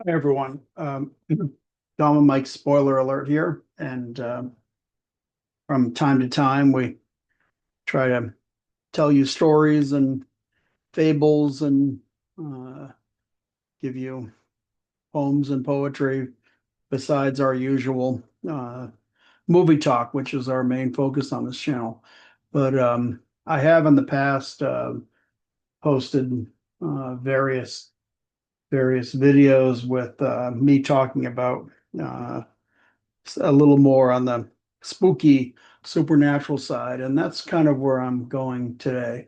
Hi, everyone. Dom and Mike spoiler alert here. And from time to time, we try to tell you stories and fables and uh, give you poems and poetry besides our usual movie talk, which is our main focus on this channel. But I have in the past posted various videos with me talking about uh, a little more on the spooky supernatural side, and that's kind of where I'm going today.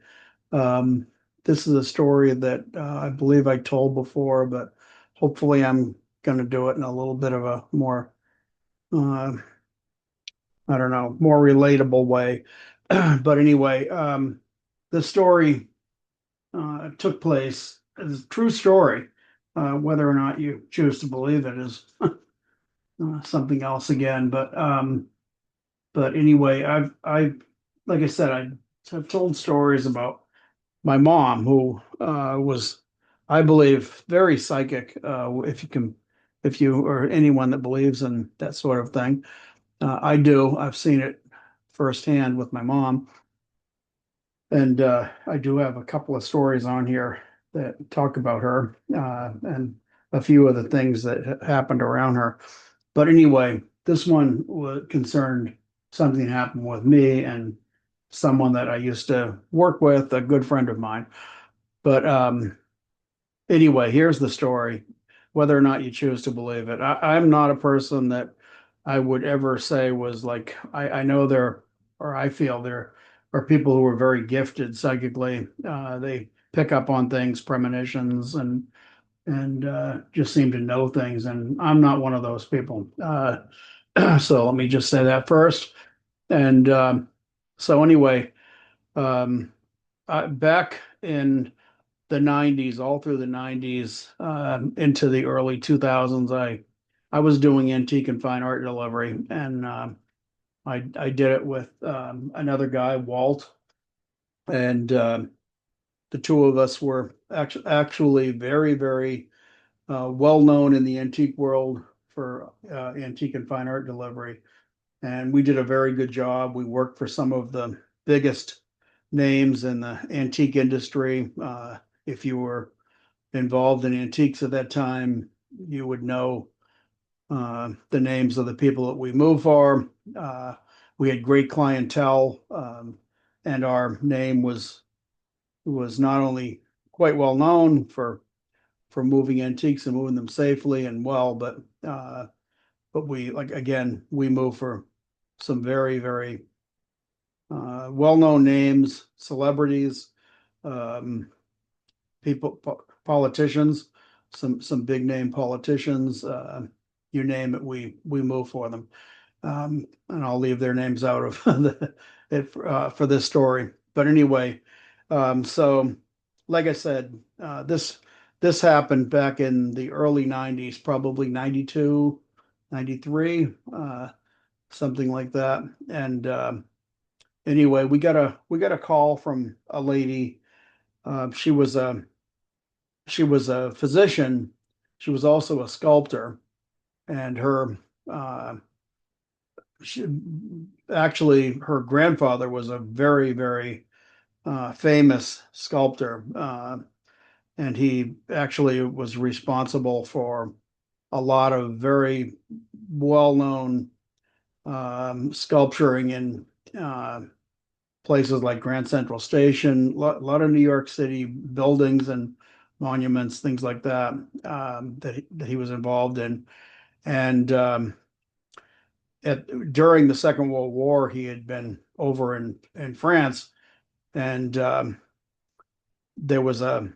Um, this is a story that I believe I told before, but hopefully I'm going to do it in a little bit of a more, uh, I don't know, more relatable way. But anyway, the story took place as a true story. Whether or not you choose to believe it is something else again. But anyway, like I said, I've told stories about my mom, who was, I believe, very psychic. If you or anyone that believes in that sort of thing, I do. I've seen it firsthand with my mom, and I do have a couple of stories on here that talk about her and a few of the things that happened around her. But anyway, this one was concerned something happened with me and someone that I used to work with, a good friend of mine. But anyway, here's the story, whether or not you choose to believe it. I'm not a person that I would ever say was like, I know there, or I feel there are people who are very gifted psychically. They pick up on things, premonitions, and just seem to know things. And I'm not one of those people. So let me just say that first. And so anyway, um, back in the 90s, all through the 90s, into the early 2000s, I was doing antique and fine art delivery, and I did it with another guy, Walt, and the two of us were actually very well known in the antique world for antique and fine art delivery. And we did a very good job. We worked for some of the biggest names in the antique industry. If you were involved in antiques at that time, you would know the names of the people that we moved for. We had great clientele, and our name was not only quite well known for moving antiques and moving them safely and well, but we, like, again, we moved for some very well-known names, celebrities, um, people, politicians, some big name politicians. You name it, we move for them. And I'll leave their names out of for this story. But anyway, so like I said, this happened back in the early 90s, probably 92, 93, something like that. And anyway, we got a call from a lady. She was a physician. She was also a sculptor, and uh, she, actually her grandfather was a very famous sculptor, and he actually was responsible for a lot of very well-known sculpturing in places like Grand Central Station, lot of New York City buildings and monuments, things like that, that he was involved in. And during the Second World War, he had been over in France, and there was a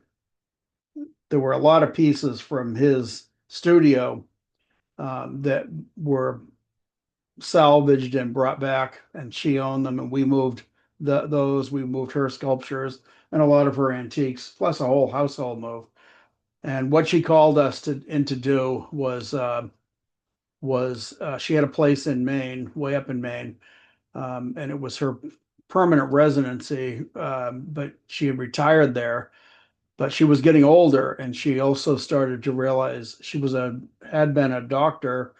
there were a lot of pieces from his studio that were salvaged and brought back, and she owned them, and we moved those. We moved her sculptures and a lot of her antiques, plus a whole household move. And what she called us to do was she had a place in Maine, way up in Maine, and it was her permanent residency. But she had retired there, but she was getting older, and she also started to realize she was a had been a doctor,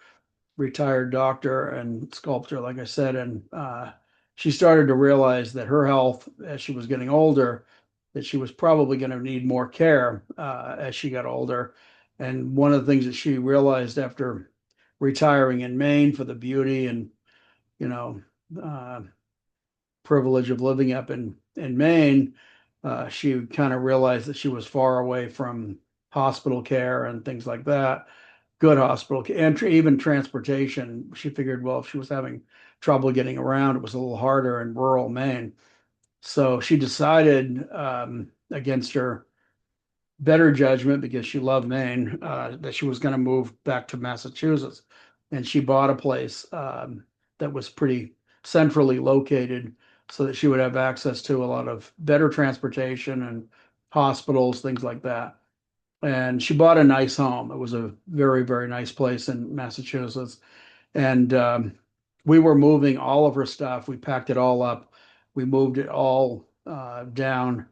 retired doctor and sculptor, like I said, and she started to realize that her health, as she was getting older, that she was probably going to need more care as she got older. And one of the things that she realized after retiring in Maine for the beauty and you know uh, privilege of living up in Maine, she kind of realized that she was far away from hospital care and things like that, good hospital and even transportation. She figured, well, if she was having trouble getting around, it was a little harder in rural Maine. So she decided, against her better judgment, because she loved Maine, that she was going to move back to Massachusetts. And she bought a place that was pretty centrally located so that she would have access to a lot of better transportation and hospitals, things like that. And she bought a nice home. It was a very, very nice place in Massachusetts. And we were moving all of her stuff. We packed it all up. We moved it all down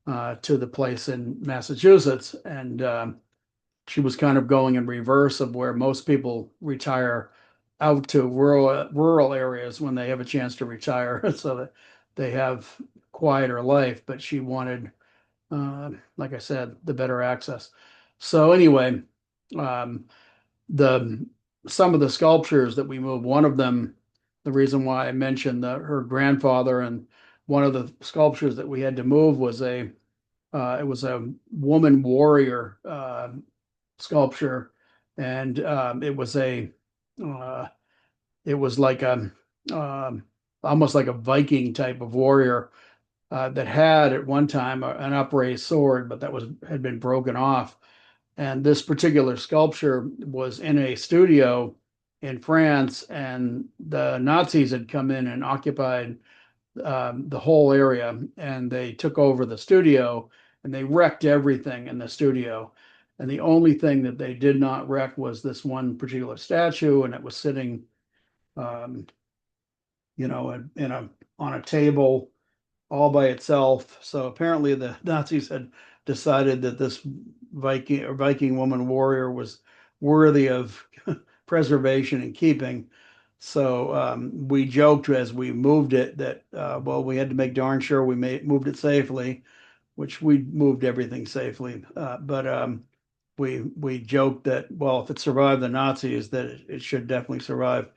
to the place in Massachusetts. And she was kind of going in reverse of where most people retire out to rural areas when they have a chance to retire so that they have quieter life. But she wanted, like I said, the better access. So anyway, um, the some of the sculptures that we moved, one of them, the reason why I mentioned her grandfather, and one of the sculptures that we had to move was it was a woman warrior sculpture, and uh, it was like a um, almost like a Viking type of warrior that had at one time an upraised sword, but that was had been broken off. And this particular sculpture was in a studio in France, and the Nazis had come in and occupied the whole area, and they took over the studio and they wrecked everything in the studio. And the only thing that they did not wreck was this one particular statue, and it was sitting, um, in a on a table all by itself. So apparently the Nazis had decided that this Viking woman warrior was worthy of preservation and keeping. So we joked as we moved it that well, we had to make darn sure moved it safely, which we moved everything safely. But we joked that well, if it survived the Nazis, that it should definitely survive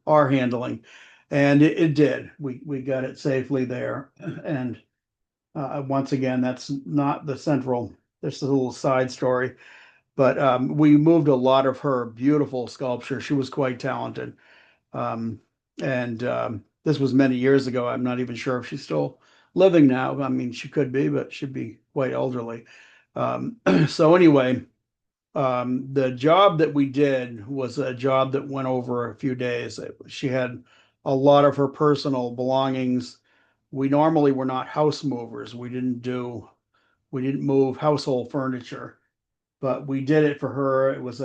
our handling, and it did. We got it safely there, and once again, that's not the central. This is a little side story, but we moved a lot of her beautiful sculpture. She was quite talented, and this was many years ago. I'm not even sure if she's still living now. I mean, she could be, but she'd be quite elderly. So anyway, the job that we did was a job that went over a few days. She had a lot of her personal belongings. We normally were not house movers. We didn't move household furniture, but we did it for her. It was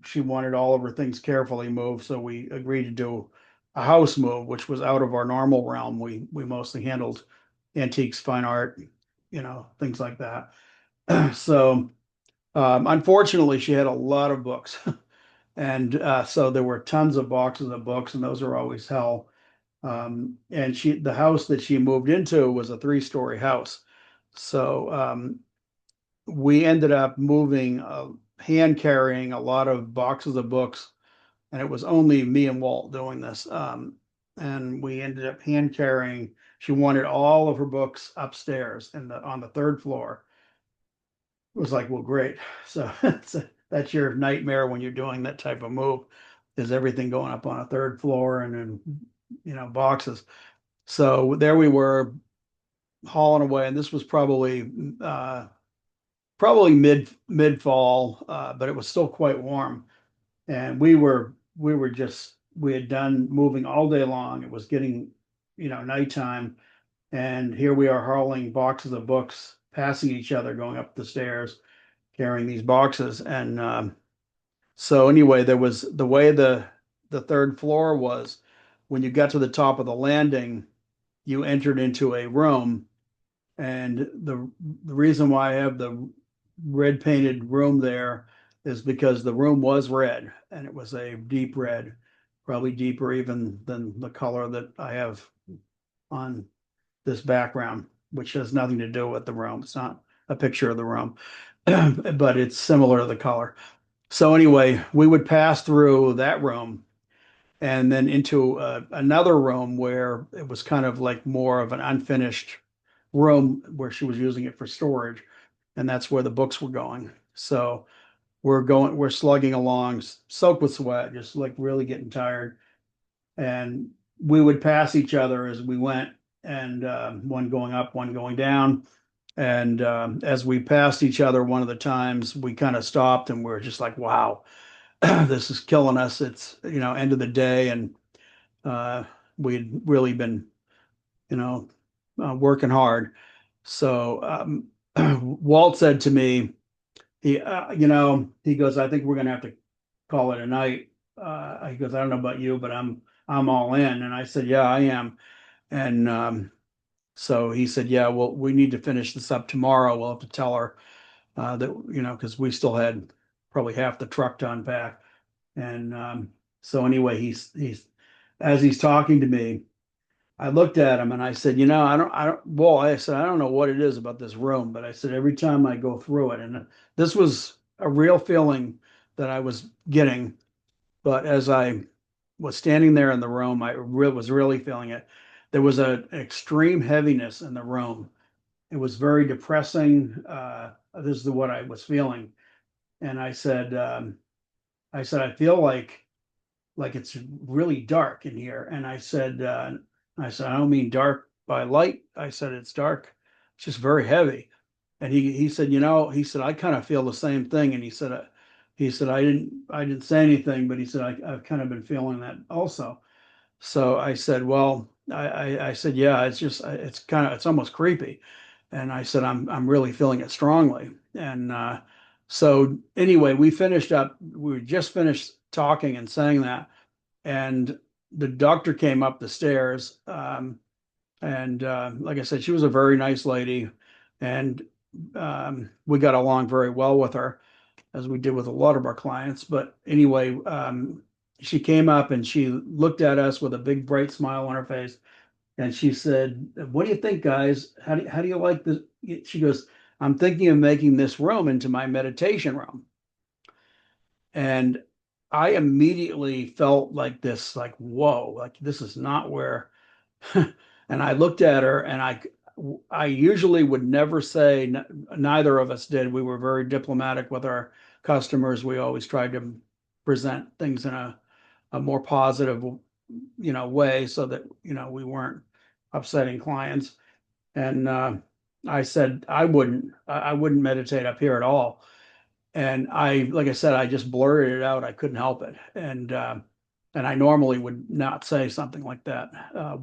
she wanted all of her things carefully moved, so we agreed to do a house move, which was out of our normal realm. We mostly handled antiques, fine art, things like that. So unfortunately, she had a lot of books, and so there were tons of boxes of books, and those are always hell. And the house that she moved into was a three-story house. So we ended up moving, hand carrying a lot of boxes of books, and it was only me and Walt doing this. And we ended up hand carrying. She wanted all of her books upstairs on the third floor. It was like, well, great. So that's your nightmare when you're doing that type of move, is everything going up on a third floor and then boxes. So there we were hauling away, and this was probably mid fall, but it was still quite warm. And we had done moving all day long. It was getting nighttime, and here we are hauling boxes of books, passing each other, going up the stairs, carrying these boxes. And so anyway, there was the way the third floor was. When you got to the top of the landing, you entered into a room, And the reason why I have the red painted room there is because the room was red and it was a deep red, probably deeper even than the color that I have on this background, which has nothing to do with the room. It's not a picture of the room, but it's similar to the color. So anyway, we would pass through that room and then into another room where it was kind of like more of an unfinished room where she was using it for storage, and that's where the books were going. So we're slugging along, soaked with sweat, just like really getting tired, and we would pass each other as we went, and one going up, one going down. And as we passed each other, one of the times we kind of stopped and we are just like, wow, this is killing us. It's, end of the day. And uh, we'd really been, you know, working hard. So Walt said to me, he goes, I think we're going to have to call it a night. He goes, I don't know about you, but I'm all in. And I said, yeah, I am. And so he said, yeah, well, we need to finish this up tomorrow. We'll have to tell her that, because we still had probably half the truck to unpack. And so anyway, he's as he's talking to me, I looked at him and I said, well, I said, I don't know what it is about this room, but I said, every time I go through it, and this was a real feeling that I was getting, but as I was standing there in the room, was really feeling it. There was an extreme heaviness in the room. It was very depressing. This is what I was feeling. And I said, I feel like it's really dark in here. And I said, I don't mean dark by light. I said, it's dark. It's just very heavy. And he said, he said, I kind of feel the same thing. And he said, I didn't say anything, but he said, I've kind of been feeling that also. So I said, well, I said, yeah, it's almost creepy. And I said, I'm really feeling it strongly. And so anyway, we just finished talking and saying that. And the doctor came up the stairs. And like I said, she was a very nice lady. And we got along very well with her, as we did with a lot of our clients. But anyway, she came up and she looked at us with a big bright smile on her face, and she said, "What do you think, guys? How do you like this?" She goes, "I'm thinking of making this room into my meditation room." And I immediately felt like this, like, whoa, like this is not where. And I looked at her, and I usually would never say, neither of us did. We were very diplomatic with our customers. We always tried to present things in a more positive, way so that, we weren't upsetting clients. And I said, I wouldn't meditate up here at all. And like I said, I just blurted it out. I couldn't help it. And I normally would not say something like that.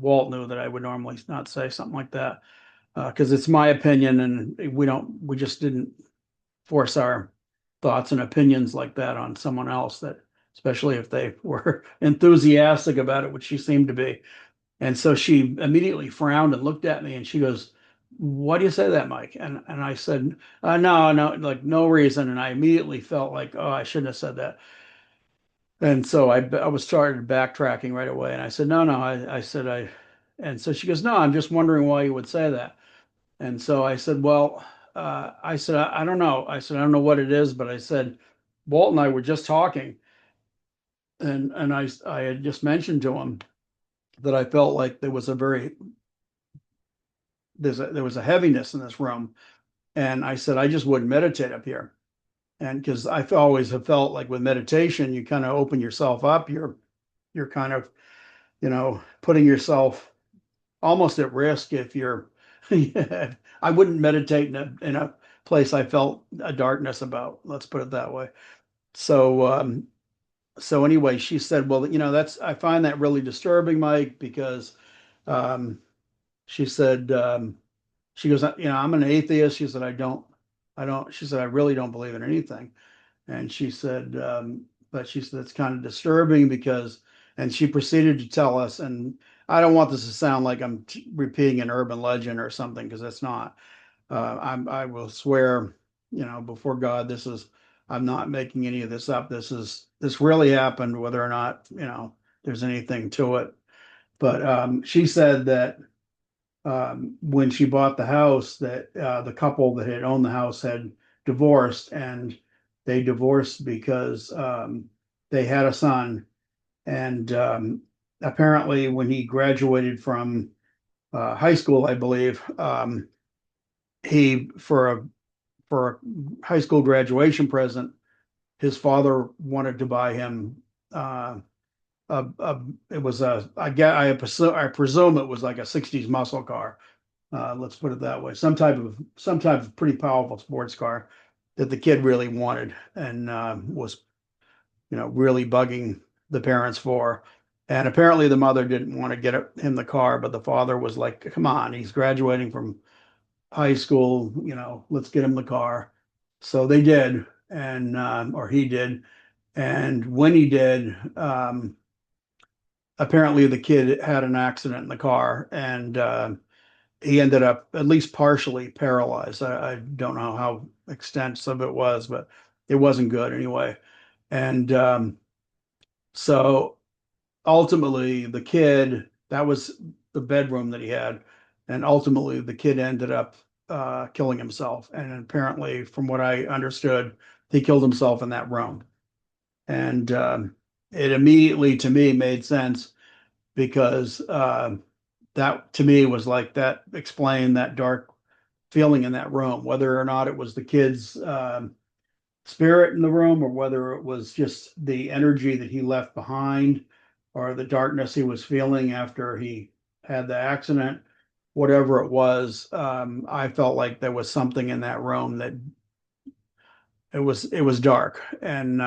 Walt knew that I would normally not say something like that because it's my opinion, and we just didn't force our thoughts and opinions like that on someone else. That especially if they were enthusiastic about it, which she seemed to be. And so she immediately frowned and looked at me, and she goes, "Why do you say that, Mike?" And I said, "No, no, like no reason." And I immediately felt like, "Oh, I shouldn't have said that." And so I was started backtracking right away, and I said, "No, no," I said I, and so she goes, "No, I'm just wondering why you would say that." And so I said, "Well," I said, I don't know." I said, "I don't know what it is," but I said, "Walt and I were just talking, and I had just mentioned to him that I felt like there was a heaviness in this room, and I said I just wouldn't meditate up here." And because I always have felt like with meditation, you kind of open yourself up. You're kind of, putting yourself almost at risk if you're. I wouldn't meditate in a place I felt a darkness about. Let's put it that way. So so anyway, she said, "Well, that's I find that really disturbing, Mike, because um, she said she goes, I'm an atheist." She said, I don't. She said, "I really don't believe in anything." And she said, but she said it's kind of disturbing because, and she proceeded to tell us, and I don't want this to sound like I'm repeating an urban legend or something because it's not. I will swear, before God, I'm not making any of this up. This really happened, whether or not, there's anything to it. But she said that when she bought the house, that the couple that had owned the house had divorced, and they divorced because they had a son. And apparently, when he graduated from high school, I believe, he for a high school graduation present, his father wanted to buy him uh, it was I presume it was like a '60s muscle car. Let's put it that way. Some type of pretty powerful sports car that the kid really wanted and was really bugging the parents for. And apparently the mother didn't want to get him the car, but the father was like, "Come on, he's graduating from high school, let's get him the car." So they did, and or he did. And when he did, apparently the kid had an accident in the car, and he ended up at least partially paralyzed. I don't know how extensive it was, but it wasn't good anyway. And so ultimately, the kid, that was the bedroom that he had, and ultimately the kid ended up killing himself. And apparently, from what I understood, he killed himself in that room. And it immediately to me made sense because that to me was like that explained that dark feeling in that room, whether or not it was the kid's spirit in the room or whether it was just the energy that he left behind or the darkness he was feeling after he had the accident, whatever it was. I felt like there was something in that room that it was dark. And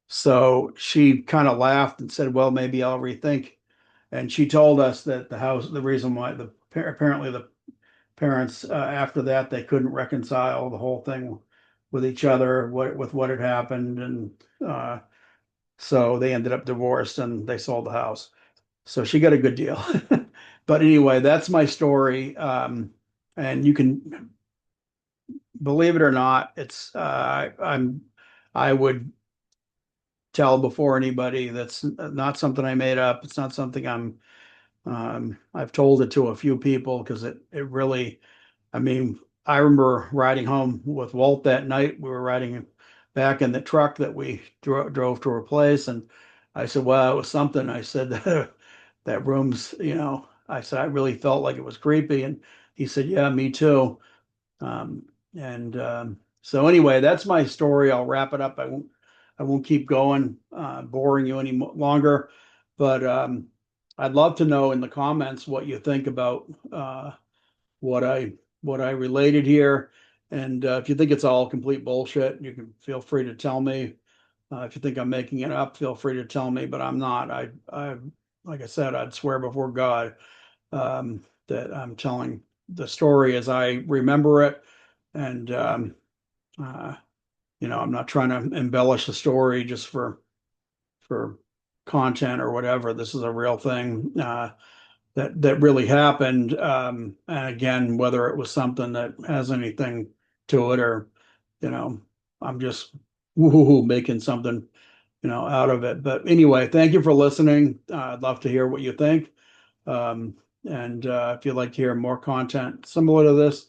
so she kind of laughed and said, "Well, maybe I'll rethink." And she told us that the reason why apparently the parents after that they couldn't reconcile the whole thing with each other, with what had happened, and uh, so they ended up divorced and they sold the house. So she got a good deal. But anyway, that's my story. And you can believe it or not, I would tell before anybody that's not something I made up. It's not something I've told it to a few people because it really, I mean, I remember riding home with Walt that night. We were riding back in the truck that we drove to her place, and I said, "Well, it was something." I said that room's, I said I really felt like it was creepy, and he said, "Yeah, me too." Um, and so anyway, that's my story. I'll wrap it up. I won't keep going, boring you any longer. But I'd love to know in the comments what you think about what I what I related here. And if you think it's all complete bullshit, you can feel free to tell me. If you think I'm making it up, feel free to tell me. But I'm not. Like I said, I'd swear before God that I'm telling the story as I remember it, and uh, I'm not trying to embellish the story just for content or whatever. This is a real thing that really happened. And again, whether it was something that has anything to it or you know, I'm just woohoo making something out of it. But anyway, thank you for listening. I'd love to hear what you think. Um, and if you'd like to hear more content similar to this,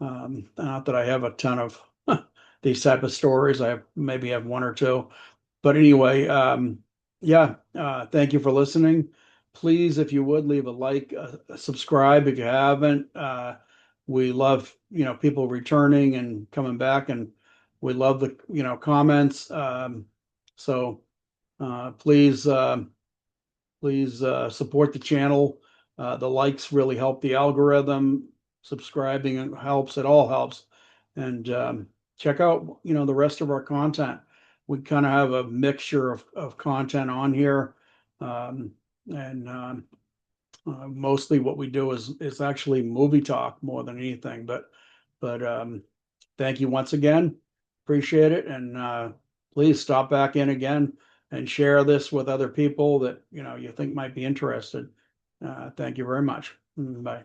not that I have a ton of these type of stories. I maybe have one or two. But anyway, yeah, thank you for listening. Please, if you would, leave a like, subscribe if you haven't. We love, people returning and coming back, and we love the, comments. So please support the channel. The likes really help the algorithm. Subscribing helps. It all helps. And check out, the rest of our content. We kind of have a mixture of content on here. Um, and mostly what we do is actually movie talk more than anything. But thank you once again. Appreciate it. And please stop back in again and share this with other people that you think might be interested. Thank you very much. Bye.